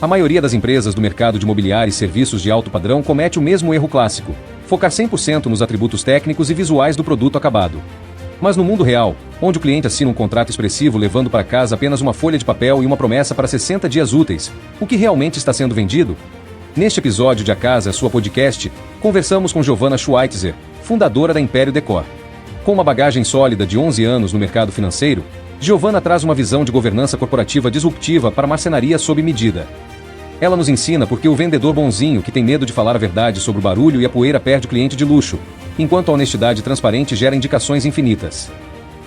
A maioria das empresas do mercado de mobiliário e serviços de alto padrão comete o mesmo erro clássico: focar 100% nos atributos técnicos e visuais do produto acabado. Mas no mundo real, onde o cliente assina um contrato expressivo levando para casa apenas uma folha de papel e uma promessa para 60 dias úteis, o que realmente está sendo vendido? Neste episódio de A Casa, sua podcast, conversamos com Giovanna Schweitzer, fundadora da Império Decor. Com uma bagagem sólida de 11 anos no mercado financeiro, Giovanna traz uma visão de governança corporativa disruptiva para a marcenaria sob medida. Ela nos ensina porque o vendedor bonzinho que tem medo de falar a verdade sobre o barulho e a poeira perde o cliente de luxo, enquanto a honestidade transparente gera indicações infinitas.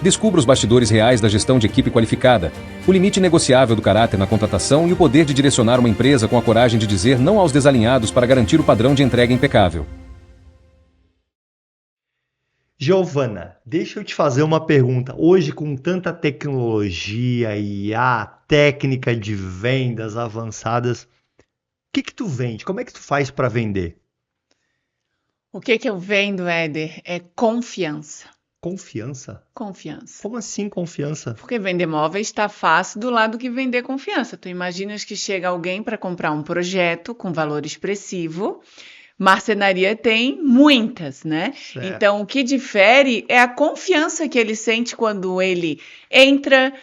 Descubra os bastidores reais da gestão de equipe qualificada, o limite negociável do caráter na contratação e o poder de direcionar uma empresa com a coragem de dizer não aos desalinhados para garantir o padrão de entrega impecável. Giovanna, deixa eu te fazer uma pergunta. Hoje, com tanta tecnologia e a técnica de vendas avançadas, o que tu vende? Como é que tu faz para vender? O que eu vendo, Éder, é confiança. Confiança? Confiança. Como assim confiança? Porque vender móveis está fácil do lado que vender confiança. Tu imaginas que chega alguém para comprar um projeto com valor expressivo. Marcenaria tem muitas, né? Certo. Então, o que difere é a confiança que ele sente quando ele entra,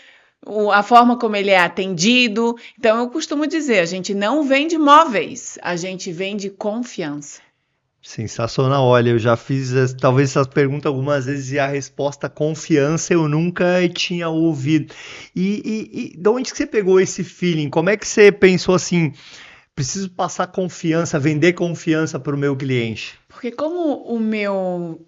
a forma como ele é atendido. Então, eu costumo dizer, a gente não vende móveis, a gente vende confiança. Sensacional. Olha, eu já fiz talvez essa pergunta algumas vezes e a resposta confiança eu nunca tinha ouvido. E de onde que você pegou esse feeling? Como é que você pensou assim, preciso passar confiança, vender confiança para o meu cliente? Porque como o meu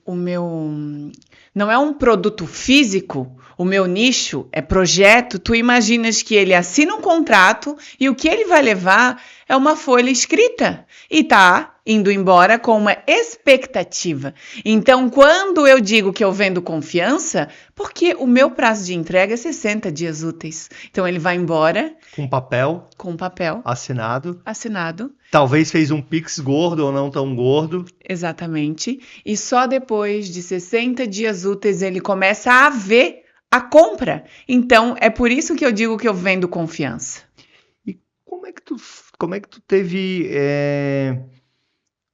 não é um produto físico, o meu nicho é projeto, tu imaginas que ele assina um contrato e o que ele vai levar é uma folha escrita e tá indo embora com uma expectativa. Então, quando eu digo que eu vendo confiança, porque o meu prazo de entrega é 60 dias úteis. Então, ele vai embora Com papel com papel assinado. Talvez fez um Pix gordo ou não tão gordo. Exatamente. E só depois de 60 dias úteis ele começa a ver a compra. Então, é por isso que eu digo que eu vendo confiança. E como é que tu teve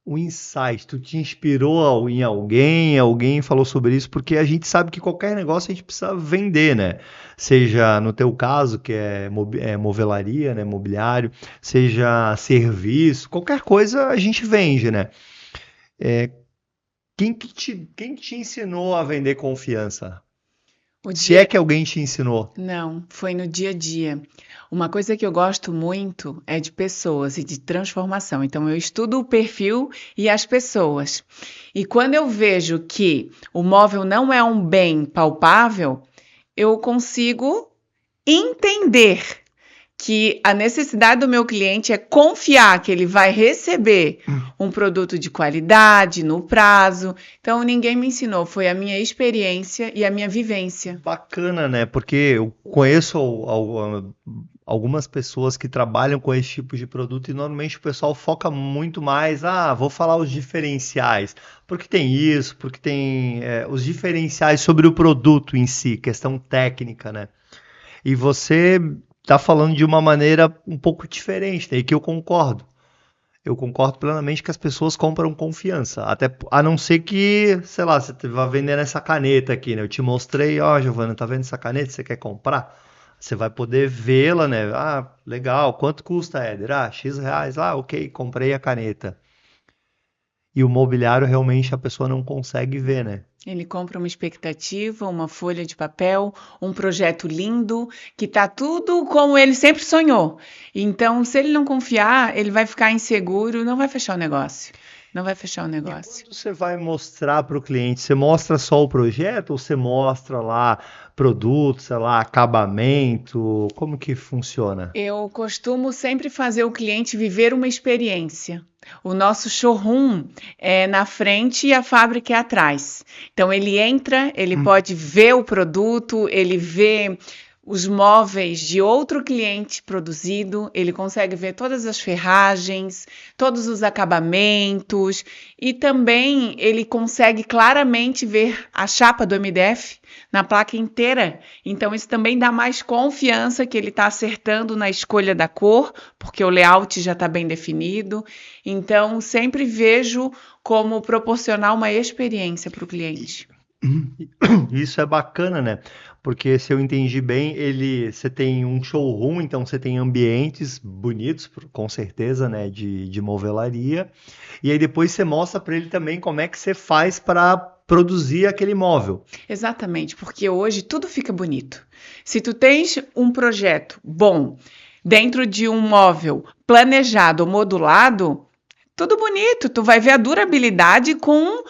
o insight? Tu te inspirou em alguém falou sobre isso? Porque a gente sabe que qualquer negócio a gente precisa vender, né? Seja no teu caso, que é movelaria, né? Mobiliário, seja serviço, qualquer coisa a gente vende, né? Quem que te ensinou a vender confiança? Se é que alguém te ensinou. Não, foi no dia a dia. Uma coisa que eu gosto muito é de pessoas e de transformação. Então, eu estudo o perfil e as pessoas. E quando eu vejo que o móvel não é um bem palpável, eu consigo entender que a necessidade do meu cliente é confiar que ele vai receber um produto de qualidade, no prazo. Então, ninguém me ensinou, foi a minha experiência e a minha vivência. Bacana, né? Porque eu conheço algumas pessoas que trabalham com esse tipo de produto e normalmente o pessoal foca muito mais, vou falar os diferenciais, porque tem isso, porque tem os diferenciais sobre o produto em si, questão técnica, né? E você tá falando de uma maneira um pouco diferente, daí que eu concordo. Eu concordo plenamente que as pessoas compram confiança, até a não ser que, sei lá, você vai vender essa caneta aqui, né? Eu te mostrei, Giovanna, tá vendo essa caneta? Você quer comprar? Você vai poder vê-la, né? Legal, quanto custa, Éder? X reais, ok, comprei a caneta. E o mobiliário realmente a pessoa não consegue ver, né? Ele compra uma expectativa, uma folha de papel, um projeto lindo, que tá tudo como ele sempre sonhou. Então, se ele não confiar, ele vai ficar inseguro, não vai fechar o negócio. Não vai fechar o negócio. E quando você vai mostrar para o cliente, você mostra só o projeto ou você mostra lá produto, sei lá, acabamento? Como que funciona? Eu costumo sempre fazer o cliente viver uma experiência. O nosso showroom é na frente e a fábrica é atrás. Então ele entra, ele pode ver o produto, ele vê os móveis de outro cliente produzido, ele consegue ver todas as ferragens, todos os acabamentos e também ele consegue claramente ver a chapa do MDF na placa inteira. Então isso também dá mais confiança que ele está acertando na escolha da cor, porque o layout já está bem definido. Então sempre vejo como proporcionar uma experiência para o cliente. Isso é bacana, né? Porque se eu entendi bem, você tem um showroom, então você tem ambientes bonitos, com certeza, né? De movelaria. E aí depois você mostra para ele também como é que você faz para produzir aquele móvel. Exatamente, porque hoje tudo fica bonito. Se tu tens um projeto bom dentro de um móvel planejado ou modulado, tudo bonito. Tu vai ver a durabilidade com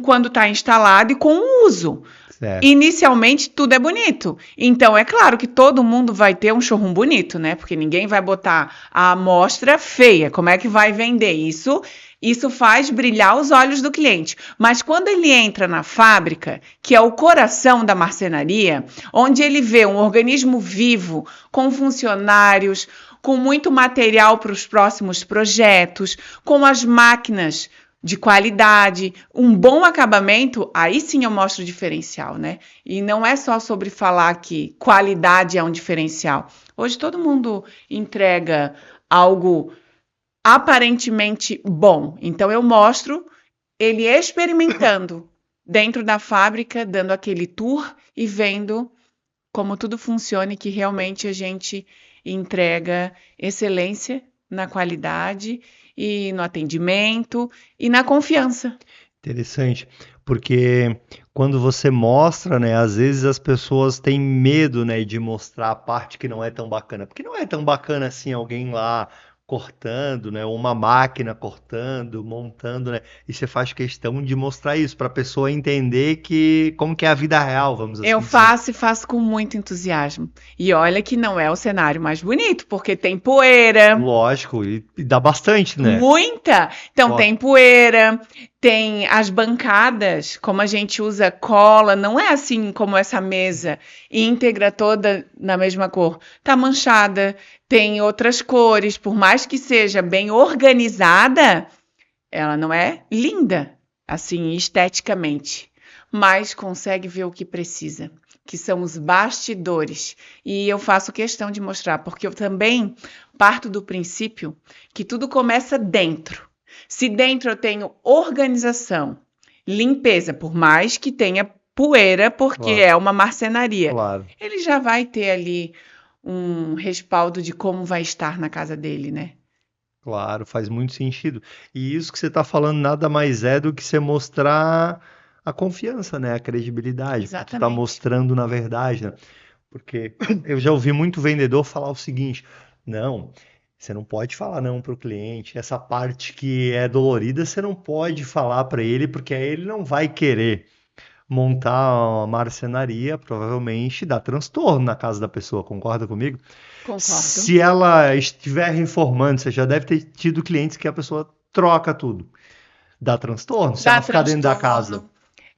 quando está instalado e com o uso. Certo. Inicialmente tudo é bonito. Então é claro que todo mundo vai ter um showroom bonito, né? Porque ninguém vai botar a amostra feia. Como é que vai vender isso? Isso faz brilhar os olhos do cliente. Mas quando ele entra na fábrica, que é o coração da marcenaria, onde ele vê um organismo vivo, com funcionários, com muito material para os próximos projetos, com as máquinas de qualidade, um bom acabamento, aí sim eu mostro o diferencial, né? E não é só sobre falar que qualidade é um diferencial. Hoje todo mundo entrega algo aparentemente bom. Então eu mostro ele experimentando dentro da fábrica, dando aquele tour e vendo como tudo funciona e que realmente a gente entrega excelência na qualidade e no atendimento e na confiança. Interessante, porque quando você mostra, né, às vezes as pessoas têm medo, né, de mostrar a parte que não é tão bacana, porque não é tão bacana assim alguém lá cortando, né, uma máquina cortando, montando, né, e você faz questão de mostrar isso para a pessoa entender como que é a vida real, vamos assim Eu dizer. faço e faço com muito entusiasmo. E olha que não é o cenário mais bonito, porque tem poeira. Lógico, e dá bastante, né? Muita! Então Ó. tem poeira, tem as bancadas, como a gente usa cola, não é assim como essa mesa íntegra toda na mesma cor. Tá manchada, tem outras cores, por mais que seja bem organizada, ela não é linda, assim, esteticamente, mas consegue ver o que precisa, que são os bastidores. E eu faço questão de mostrar, porque eu também parto do princípio que tudo começa dentro. Se dentro eu tenho organização, limpeza, por mais que tenha poeira, porque Claro. é uma marcenaria, Claro. ele já vai ter ali um respaldo de como vai estar na casa dele, né? Claro, faz muito sentido. E isso que você está falando nada mais é do que você mostrar a confiança, né? A credibilidade. Porque tu está Exatamente. mostrando na verdade, né? Porque eu já ouvi muito vendedor falar o seguinte: não, você não pode falar não para o cliente. Essa parte que é dolorida, você não pode falar para ele, porque aí ele não vai querer montar uma marcenaria, provavelmente dá transtorno na casa da pessoa, concorda comigo? Concordo. Se ela estiver reformando, você já deve ter tido clientes que a pessoa troca tudo. Dá transtorno se ela ficar dentro da casa.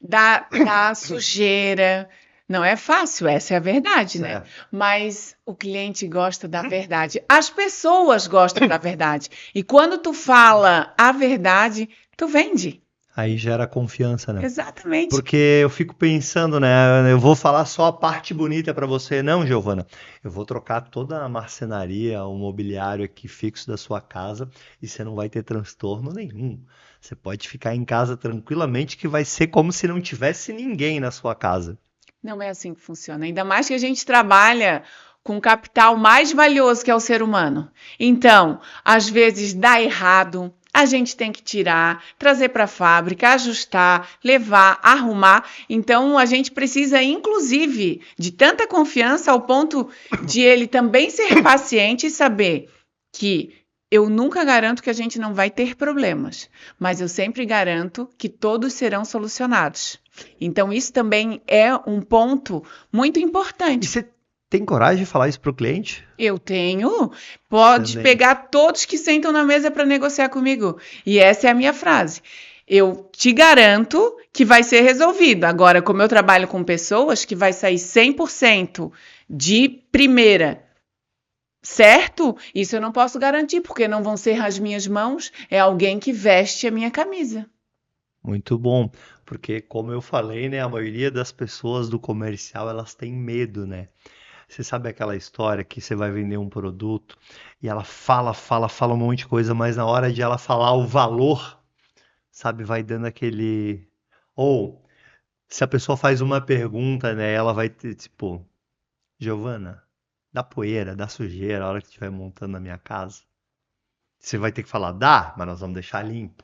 Dá sujeira. Não é fácil, essa é a verdade, né? Certo. Mas o cliente gosta da verdade. As pessoas gostam da verdade. E quando tu fala a verdade, tu vende. Aí gera confiança, né? Exatamente. Porque eu fico pensando, né? Eu vou falar só a parte bonita para você. Não, Giovana. Eu vou trocar toda a marcenaria, o mobiliário aqui fixo da sua casa e você não vai ter transtorno nenhum. Você pode ficar em casa tranquilamente que vai ser como se não tivesse ninguém na sua casa. Não é assim que funciona. Ainda mais que a gente trabalha com o capital mais valioso que é o ser humano. Então, às vezes dá errado. A gente tem que tirar, trazer para a fábrica, ajustar, levar, arrumar. Então, a gente precisa, inclusive, de tanta confiança ao ponto de ele também ser paciente e saber que eu nunca garanto que a gente não vai ter problemas, mas eu sempre garanto que todos serão solucionados. Então, isso também é um ponto muito E importante. você tem coragem de falar isso pro cliente? Eu tenho. Pode Também. pegar todos que sentam na mesa para negociar comigo. E essa é a minha frase. Eu te garanto que vai ser resolvido. Agora, como eu trabalho com pessoas, que vai sair 100% de primeira, certo? Isso eu não posso garantir, porque não vão ser as minhas mãos, é alguém que veste a minha camisa. Muito bom, porque como eu falei, né, a maioria das pessoas do comercial, elas têm medo, né? Você sabe aquela história que você vai vender um produto e ela fala um monte de coisa, mas na hora de ela falar o valor, sabe, vai dando aquele... Ou, se a pessoa faz uma pergunta, né, ela vai ter, tipo, Giovana, dá poeira, dá sujeira a hora que estiver montando na minha casa. Você vai ter que falar, dá, mas nós vamos deixar limpo.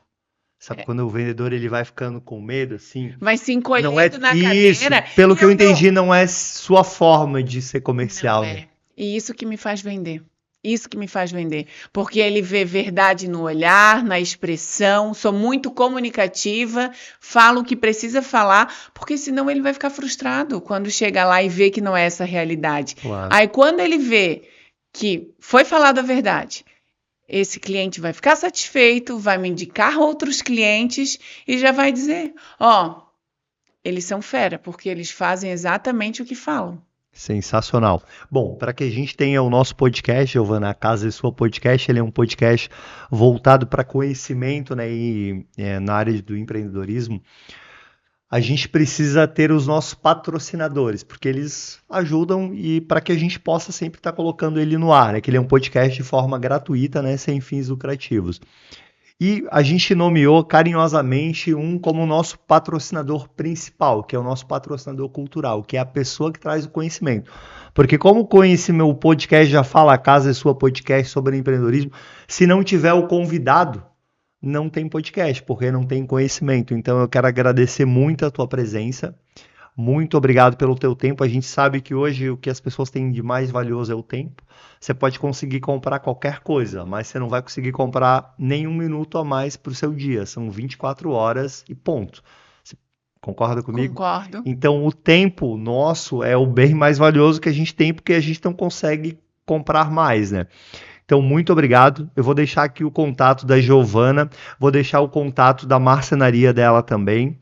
Sabe, quando o vendedor ele vai ficando com medo, assim, Vai se não é encolhendo na isso, cadeira. pelo e que eu dou- entendi, não é sua forma de ser Não comercial, né? é. E isso que me faz vender. Isso que me faz vender. Porque ele vê verdade no olhar, na expressão, sou muito comunicativa, falo o que precisa falar, porque senão ele vai ficar frustrado quando chega lá e vê que não é essa a realidade. Claro. Aí quando ele vê que foi falado a verdade, esse cliente vai ficar satisfeito, vai me indicar outros clientes e já vai dizer, ó, eles são fera, porque eles fazem exatamente o que falam. Sensacional. Bom, para que a gente tenha o nosso podcast, Giovana, a Casa e Sua Podcast, ele é um podcast voltado para conhecimento, né, e na área do empreendedorismo. A gente precisa ter os nossos patrocinadores, porque eles ajudam e para que a gente possa sempre estar colocando ele no ar, né, que ele é um podcast de forma gratuita, né, sem fins lucrativos. E a gente nomeou carinhosamente um como o nosso patrocinador principal, que é o nosso patrocinador cultural, que é a pessoa que traz o conhecimento. Porque como o podcast já fala, a Casa é Sua Podcast sobre empreendedorismo, se não tiver o convidado, não tem podcast, porque não tem conhecimento. Então eu quero agradecer muito a tua presença. Muito obrigado pelo teu tempo. A gente sabe que hoje o que as pessoas têm de mais valioso é o tempo. Você pode conseguir comprar qualquer coisa, mas você não vai conseguir comprar nem um minuto a mais para o seu dia. São 24 horas e ponto. Você concorda comigo? Concordo. Então o tempo nosso é o bem mais valioso que a gente tem, porque a gente não consegue comprar mais, né? Então, muito obrigado. Eu vou deixar aqui o contato da Giovana, vou deixar o contato da marcenaria dela também.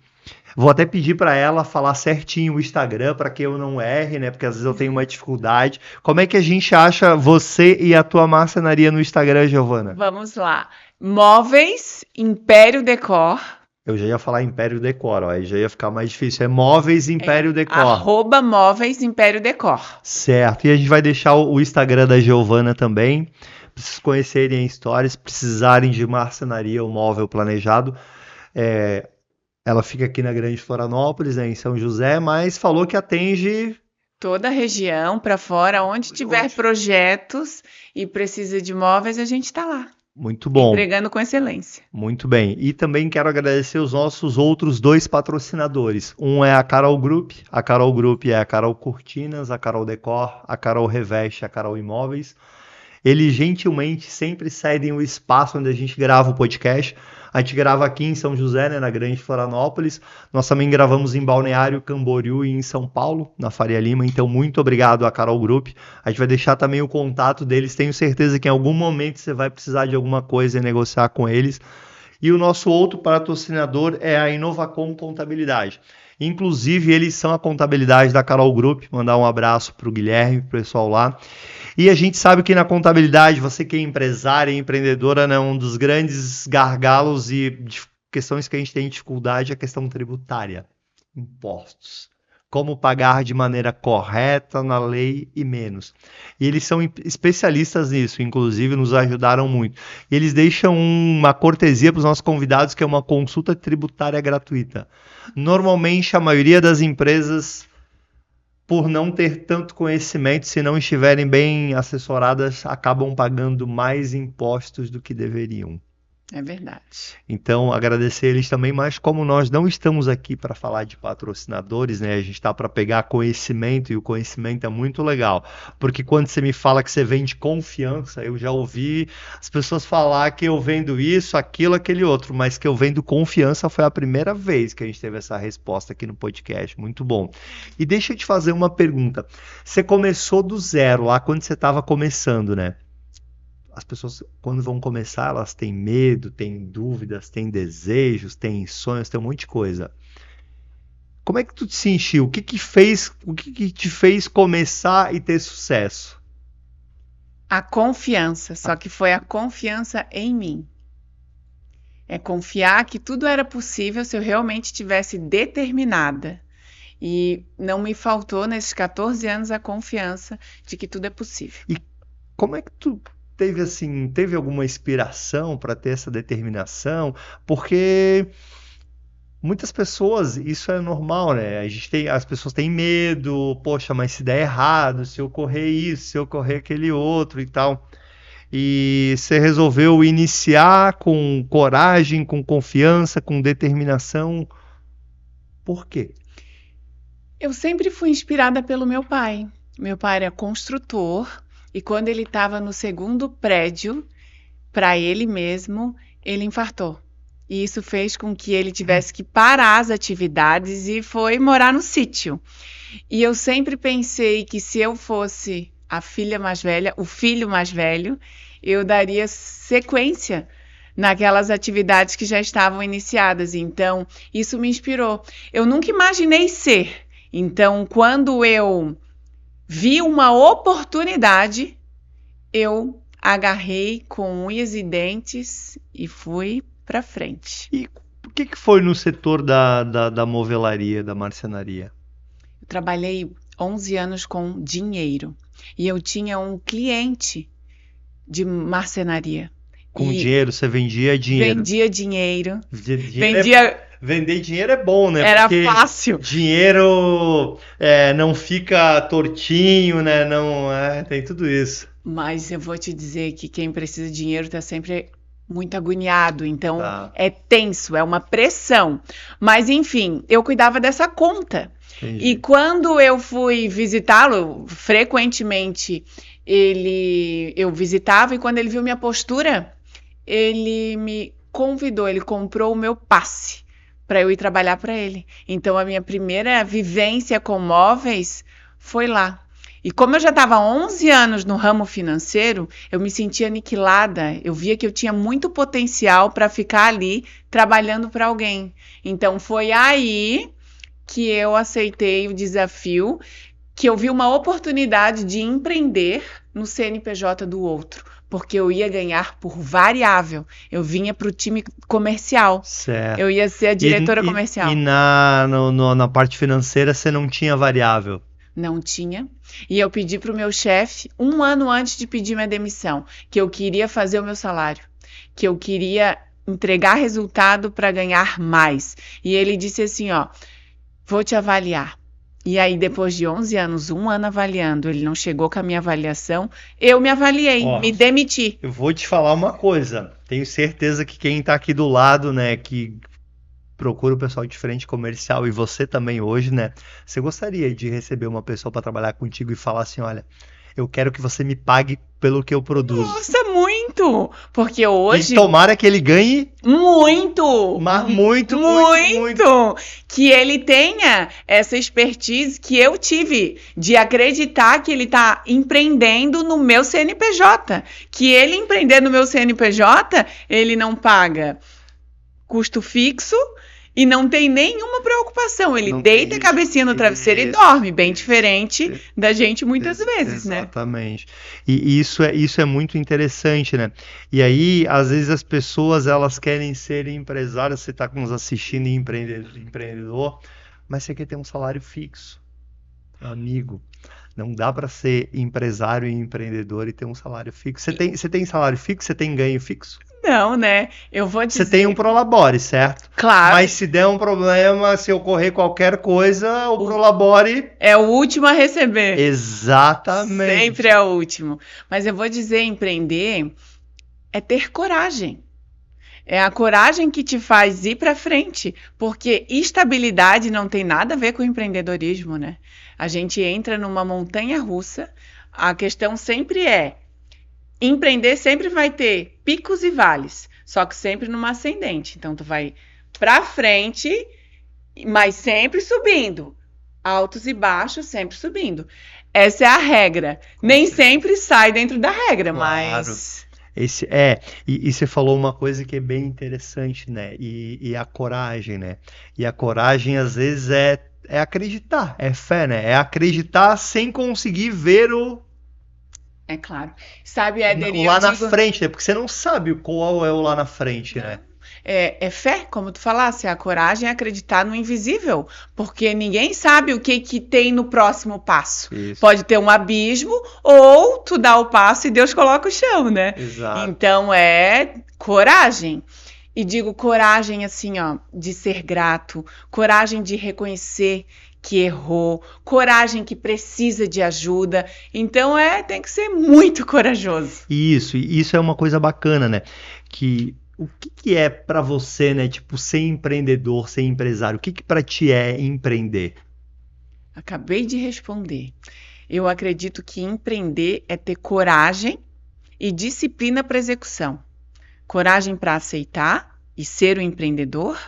Vou até pedir para ela falar certinho o Instagram para que eu não erre, né? Porque às vezes eu tenho uma dificuldade. Como é que a gente acha você e a tua marcenaria no Instagram, Giovana? Vamos lá. Móveis Império Decor. Eu já ia falar Império Decor, ó, aí já ia ficar mais difícil. É Móveis Império Decor. @Móveis Império Decor. Certo. E a gente vai deixar o Instagram da Giovana também. Para vocês conhecerem histórias, precisarem de marcenaria ou móvel planejado. Ela fica aqui na Grande Florianópolis, né, em São José, mas falou que atende Toda a região, para fora, onde tiver projetos e precisa de móveis, a gente está lá, muito bom. entregando com excelência. Muito bem. E também quero agradecer os nossos outros 2 patrocinadores. Um é a Carol Group. A Carol Group é a Carol Cortinas, a Carol Decor, a Carol Reveste, a Carol Imóveis. Eles gentilmente sempre cedem o espaço onde a gente grava o podcast. A gente grava aqui em São José, né, na Grande Florianópolis. Nós também gravamos em Balneário Camboriú e em São Paulo, na Faria Lima. Então, muito obrigado à Carol Group. A gente vai deixar também o contato deles. Tenho certeza que em algum momento você vai precisar de alguma coisa e negociar com eles. E o nosso outro patrocinador é a Inovacom Contabilidade. Inclusive, eles são a contabilidade da Carol Group. Mandar um abraço para o Guilherme, pro pessoal lá. E a gente sabe que na contabilidade, você que é empresária e empreendedora, né, um dos grandes gargalos e questões que a gente tem dificuldade é a questão tributária. Impostos. Como pagar de maneira correta na lei e menos. E eles são especialistas nisso, inclusive nos ajudaram muito. E eles deixam uma cortesia para os nossos convidados, que é uma consulta tributária gratuita. Normalmente, a maioria das empresas, por não ter tanto conhecimento, se não estiverem bem assessoradas, acabam pagando mais impostos do que deveriam. É verdade. Então, agradecer eles também, mas como nós não estamos aqui para falar de patrocinadores, né? A gente está para pegar conhecimento, e o conhecimento é muito legal. Porque quando você me fala que você vende confiança, eu já ouvi as pessoas falar que eu vendo isso, aquilo, aquele outro, mas que eu vendo confiança foi a primeira vez que a gente teve essa resposta aqui no podcast. Muito bom. E deixa eu te fazer uma pergunta. Você começou do zero lá quando você estava começando, né? As pessoas, quando vão começar, elas têm medo, têm dúvidas, têm desejos, têm sonhos, têm um monte de coisa. Como é que tu te sentiu? O que te fez começar e ter sucesso? A confiança, só que foi a confiança em mim. É confiar que tudo era possível se eu realmente estivesse determinada. E não me faltou nesses 14 anos a confiança de que tudo é possível. E como é que tu teve alguma inspiração para ter essa determinação? Porque muitas pessoas, isso é normal, né? As pessoas têm medo, poxa, mas se der errado, se ocorrer isso, se ocorrer aquele outro e tal. E você resolveu iniciar com coragem, com confiança, com determinação. Por quê? Eu sempre fui inspirada pelo meu pai. Meu pai era construtor e quando ele estava no segundo prédio, para ele mesmo, ele infartou. E isso fez com que ele tivesse que parar as atividades e foi morar no sítio. E eu sempre pensei que se eu fosse a filha mais velha, o filho mais velho, eu daria sequência naquelas atividades que já estavam iniciadas. Então, isso me inspirou. Eu nunca imaginei ser. Então, quando eu vi uma oportunidade, eu agarrei com unhas e dentes e fui para frente. E o que foi no setor da movelaria, da marcenaria? Eu trabalhei 11 anos com dinheiro e eu tinha um cliente de marcenaria. Com dinheiro, você vendia dinheiro? Vendia dinheiro. Vendia... Vender dinheiro é bom, né? Era porque fácil. Dinheiro não fica tortinho, né? Não, tem tudo isso. Mas eu vou te dizer que quem precisa de dinheiro está sempre muito agoniado, então é tenso, é uma pressão. Mas enfim, eu cuidava dessa conta. Entendi. E quando eu fui visitá-lo, frequentemente eu visitava e quando ele viu minha postura, ele me convidou, ele comprou o meu passe para eu ir trabalhar para ele. Então a minha primeira vivência com móveis foi lá. E como eu já estava há 11 anos no ramo financeiro, eu me sentia aniquilada. Eu via que eu tinha muito potencial para ficar ali trabalhando para alguém. Então foi aí que eu aceitei o desafio, que eu vi uma oportunidade de empreender no CNPJ do outro, porque eu ia ganhar por variável. Eu vinha para o time comercial. Certo. Eu ia ser a diretora comercial. E na parte financeira você não tinha variável? Não tinha. E eu pedi para o meu chefe, 1 ano antes de pedir minha demissão, que eu queria fazer o meu salário, que eu queria entregar resultado para ganhar mais. E ele disse assim, ó, vou te avaliar. E aí, depois de 11 anos, 1 ano avaliando, ele não chegou com a minha avaliação, eu me avaliei, me demiti. Eu vou te falar uma coisa, tenho certeza que quem está aqui do lado, né, que procura o pessoal de frente comercial, e você também hoje, né, você gostaria de receber uma pessoa para trabalhar contigo e falar assim, olha, eu quero que você me pague pelo que eu produzo. Nossa, muito! Porque hoje... E tomara que ele ganhe... Muito! Mas muito! Que ele tenha essa expertise que eu tive de acreditar que ele está empreendendo no meu CNPJ. Que ele empreender no meu CNPJ, ele não paga custo fixo e não tem nenhuma preocupação. Ele deita a cabecinha no travesseiro e dorme, bem diferente da gente muitas vezes, né? Exatamente. E isso é muito interessante, né? E aí, às vezes as pessoas, elas querem ser empresárias, você está nos assistindo e empreendedor, mas você quer ter um salário fixo. Amigo, não dá para ser empresário e empreendedor e ter um salário fixo. Você tem salário fixo? Você tem ganho fixo? Não, né? Eu vou dizer... Você tem um Prolabore, certo? Claro. Mas se der um problema, se ocorrer qualquer coisa, o Prolabore... É o último a receber. Exatamente. Sempre é o último. Mas eu vou dizer, empreender é ter coragem. É a coragem que te faz ir para frente, porque estabilidade não tem nada a ver com empreendedorismo, né? A gente entra numa montanha russa, a questão sempre é, empreender sempre vai ter picos e vales, só que sempre numa ascendente. Então, tu vai para frente, mas sempre subindo. Altos e baixos, sempre subindo. Essa é a regra. Nem sempre sai dentro da regra, Claro. mas... E você falou uma coisa que é bem interessante, né? E a coragem, né? E a coragem, às vezes, é é acreditar, é fé, né? É acreditar sem conseguir ver É claro. Sabe, Éder, o eu lá na digo, frente, né? Porque você não sabe qual é o lá na frente, né? é fé, como tu falasse, a coragem é acreditar no invisível, porque ninguém sabe o que que tem no próximo passo. Isso. Pode ter um abismo ou tu dá o passo e Deus coloca o chão, né? Exato. Então é coragem. E digo coragem assim, ó, de ser grato, coragem de reconhecer que errou, coragem que precisa de ajuda. Então tem que ser muito corajoso. Isso, e isso é uma coisa bacana, né? Que o que é pra você, né? Tipo, ser empreendedor, ser empresário? O que pra ti é empreender? Acabei de responder. Eu acredito que empreender é ter coragem e disciplina para execução. Coragem para aceitar e ser o empreendedor,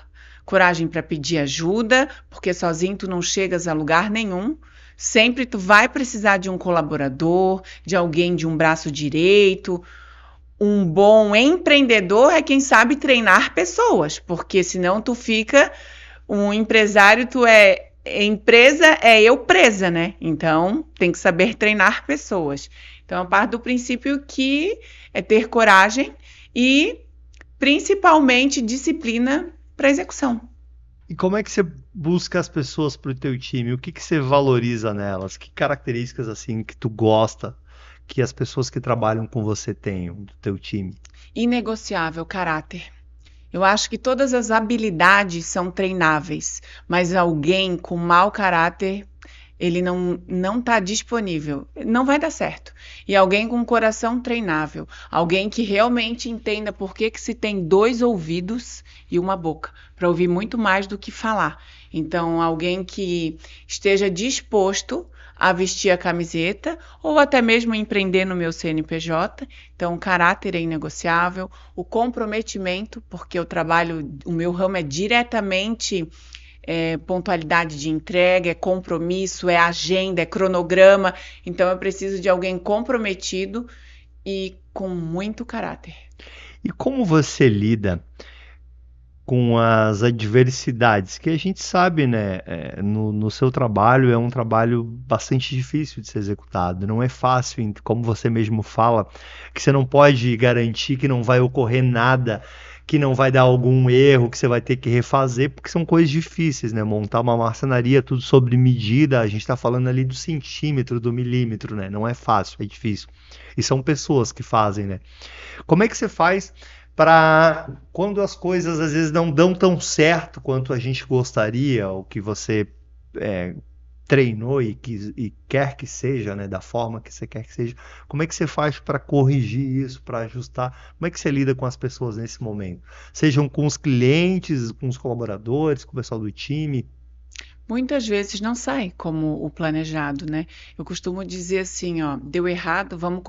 coragem para pedir ajuda, porque sozinho tu não chegas a lugar nenhum. Sempre tu vai precisar de um colaborador, de alguém de um braço direito. Um bom empreendedor é quem sabe treinar pessoas, porque senão tu fica um empresário, tu é empresa, é eu presa, né? Então tem que saber treinar pessoas. Então a parte do princípio que é ter coragem e principalmente disciplina para execução. E como é que você busca as pessoas pro teu time? O que você valoriza nelas? Que características assim que tu gosta que as pessoas que trabalham com você tenham do teu time? Inegociável caráter. Eu acho que todas as habilidades são treináveis, mas alguém com mau caráter, ele não está disponível, não vai dar certo. E alguém com coração treinável, alguém que realmente entenda por que se tem 2 ouvidos e uma boca, para ouvir muito mais do que falar. Então, alguém que esteja disposto a vestir a camiseta ou até mesmo empreender no meu CNPJ. Então, o caráter é inegociável, o comprometimento, porque o meu ramo é diretamente pontualidade de entrega, é compromisso, é agenda, é cronograma. Então, eu preciso de alguém comprometido e com muito caráter. E como você lida com as adversidades, que a gente sabe, né, no seu trabalho é um trabalho bastante difícil de ser executado, não é fácil, como você mesmo fala, que você não pode garantir que não vai ocorrer nada, que não vai dar algum erro, que você vai ter que refazer, porque são coisas difíceis, né, montar uma marcenaria tudo sobre medida, a gente está falando ali do centímetro, do milímetro, né, não é fácil, é difícil, e são pessoas que fazem, né. Como é que você faz para quando as coisas às vezes não dão tão certo quanto a gente gostaria, ou que você treinou e quer que seja, né, da forma que você quer que seja, como é que você faz para corrigir isso, para ajustar? Como é que você lida com as pessoas nesse momento? Sejam com os clientes, com os colaboradores, com o pessoal do time? Muitas vezes não sai como o planejado, né? Eu costumo dizer assim, ó, deu errado, vamos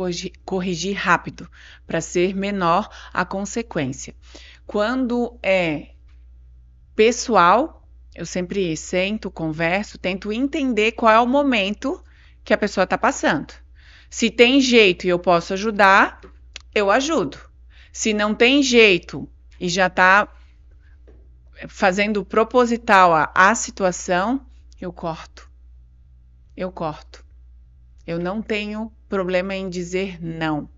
corrigir rápido, para ser menor a consequência. Quando é pessoal, eu sempre sento, converso, tento entender qual é o momento que a pessoa está passando. Se tem jeito e eu posso ajudar, eu ajudo. Se não tem jeito e já está fazendo proposital a situação, eu corto. Eu corto. Eu não tenho problema em dizer não,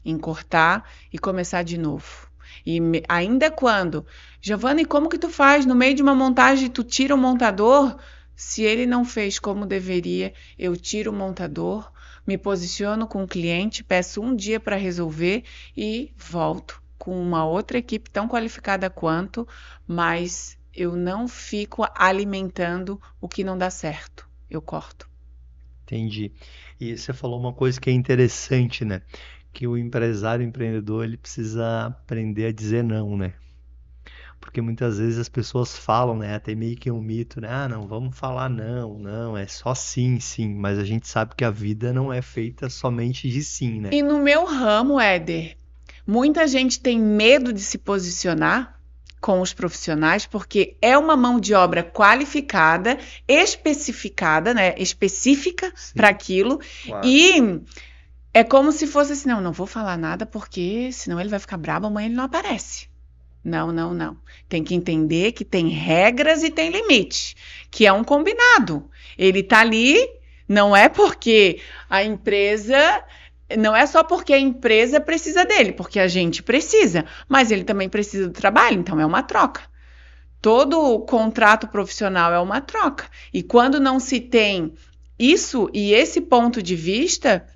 em cortar e começar de novo. E ainda quando, Giovanni, como que tu faz? No meio de uma montagem, tu tira o montador? Se ele não fez como deveria, eu tiro o montador, me posiciono com o cliente, peço um dia para resolver e volto com uma outra equipe tão qualificada quanto, mas eu não fico alimentando o que não dá certo. Eu corto. Entendi. E você falou uma coisa que é interessante, né? Que o empresário, o empreendedor, ele precisa aprender a dizer não, né? Porque muitas vezes as pessoas falam, né? Até meio que um mito, né? Ah, não, vamos falar não, não, é só sim, sim. Mas a gente sabe que a vida não é feita somente de sim, né? E no meu ramo, Éder, muita gente tem medo de se posicionar com os profissionais porque é uma mão de obra qualificada, especificada, né? Específica para aquilo. Claro. E é como se fosse assim, não vou falar nada porque senão ele vai ficar bravo, amanhã ele não aparece. Não, não, não. Tem que entender que tem regras e tem limites, que é um combinado. Ele está ali, não é porque a empresa, não é só porque a empresa precisa dele, porque a gente precisa, mas ele também precisa do trabalho, então é uma troca. Todo contrato profissional é uma troca. E quando não se tem isso e esse ponto de vista,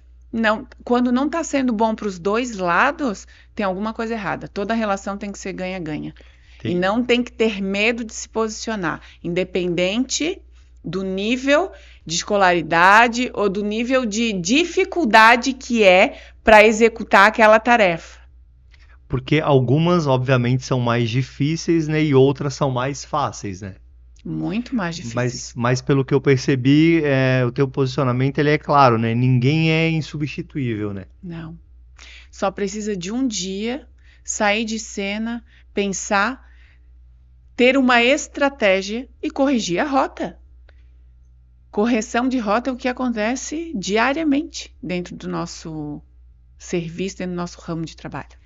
quando não está sendo bom para os dois lados, tem alguma coisa errada. Toda relação tem que ser ganha-ganha. E não tem que ter medo de se posicionar, independente do nível de escolaridade ou do nível de dificuldade que é para executar aquela tarefa. Porque algumas, obviamente, são mais difíceis, né? E outras são mais fáceis, né? Muito mais difíceis. Mas pelo que eu percebi, o teu posicionamento ele é claro, né? Ninguém é insubstituível, né? Não. Só precisa de um dia sair de cena, pensar, ter uma estratégia e corrigir a rota. Correção de rota é o que acontece diariamente dentro do nosso serviço, dentro do nosso ramo de trabalho.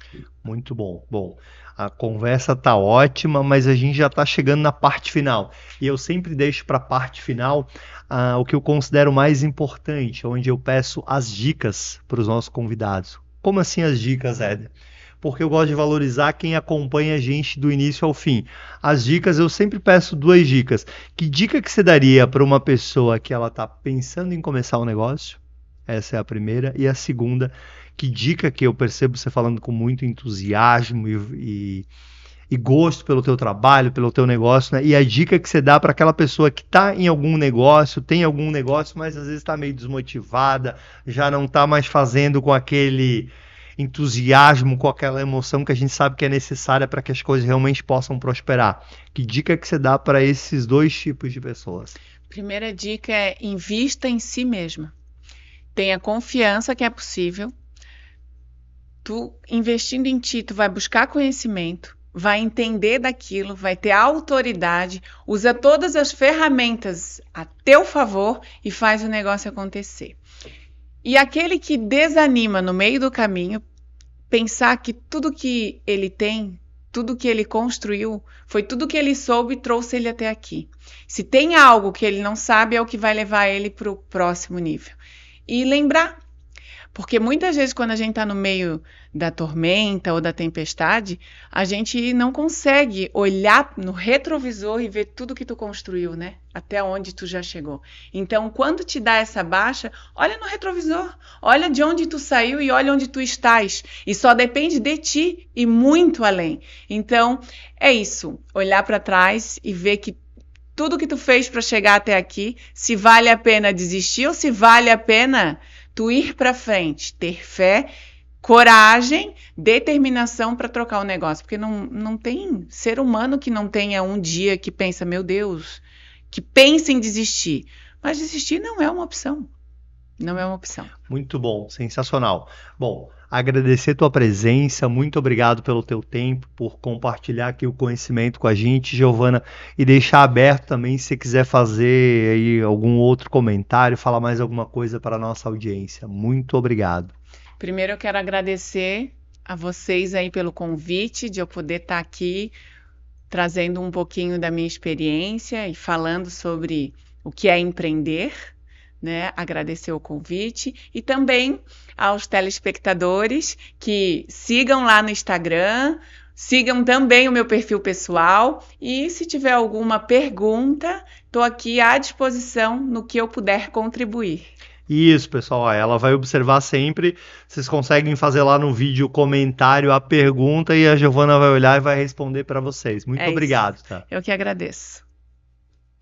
Muito bom. Bom, a conversa tá ótima, mas a gente já está chegando na parte final. E eu sempre deixo para a parte final o que eu considero mais importante, onde eu peço as dicas para os nossos convidados. Como assim as dicas, Éder? Porque eu gosto de valorizar quem acompanha a gente do início ao fim. As dicas, eu sempre peço 2 dicas. Que dica que você daria para uma pessoa que ela está pensando em começar um negócio? Essa é a primeira. E a segunda, que dica que eu percebo você falando com muito entusiasmo e gosto pelo teu trabalho, pelo teu negócio, né? E a dica que você dá para aquela pessoa que está em algum negócio, tem algum negócio, mas às vezes está meio desmotivada, já não está mais fazendo com aquele entusiasmo, com aquela emoção que a gente sabe que é necessária para que as coisas realmente possam prosperar. Que dica que você dá para esses 2 tipos de pessoas? Primeira dica é invista em si mesma. Tenha confiança que é possível. Tu investindo em ti, tu vai buscar conhecimento, vai entender daquilo, vai ter autoridade, usa todas as ferramentas a teu favor e faz o negócio acontecer. E aquele que desanima no meio do caminho, pensar que tudo que ele tem, tudo que ele construiu, foi tudo que ele soube e trouxe ele até aqui. Se tem algo que ele não sabe, é o que vai levar ele para o próximo nível. E lembrar, porque muitas vezes quando a gente está no meio da tormenta ou da tempestade, a gente não consegue olhar no retrovisor e ver tudo que tu construiu, né? Até onde tu já chegou. Então, quando te dá essa baixa, olha no retrovisor, olha de onde tu saiu e olha onde tu estás. E só depende de ti e muito além. Então, é isso, olhar para trás e ver que tudo que tu fez para chegar até aqui, se vale a pena desistir ou se vale a pena tu ir para frente, ter fé, coragem, determinação para trocar o negócio. Porque não tem ser humano que não tenha um dia que pensa, meu Deus, que pensa em desistir. Mas desistir não é uma opção. Não é uma opção. Muito bom, sensacional. Bom, agradecer tua presença, muito obrigado pelo teu tempo, por compartilhar aqui o conhecimento com a gente, Giovana, e deixar aberto também se você quiser fazer aí algum outro comentário, falar mais alguma coisa para a nossa audiência. Muito obrigado. Primeiro eu quero agradecer a vocês aí pelo convite de eu poder estar aqui trazendo um pouquinho da minha experiência e falando sobre o que é empreender, né? Agradecer o convite e também aos telespectadores que sigam lá no Instagram, sigam também o meu perfil pessoal e se tiver alguma pergunta, estou aqui à disposição no que eu puder contribuir. Isso, pessoal, ela vai observar sempre, vocês conseguem fazer lá no vídeo o comentário, a pergunta e a Giovana vai olhar e vai responder para vocês. Muito obrigado. Tá? Eu que agradeço.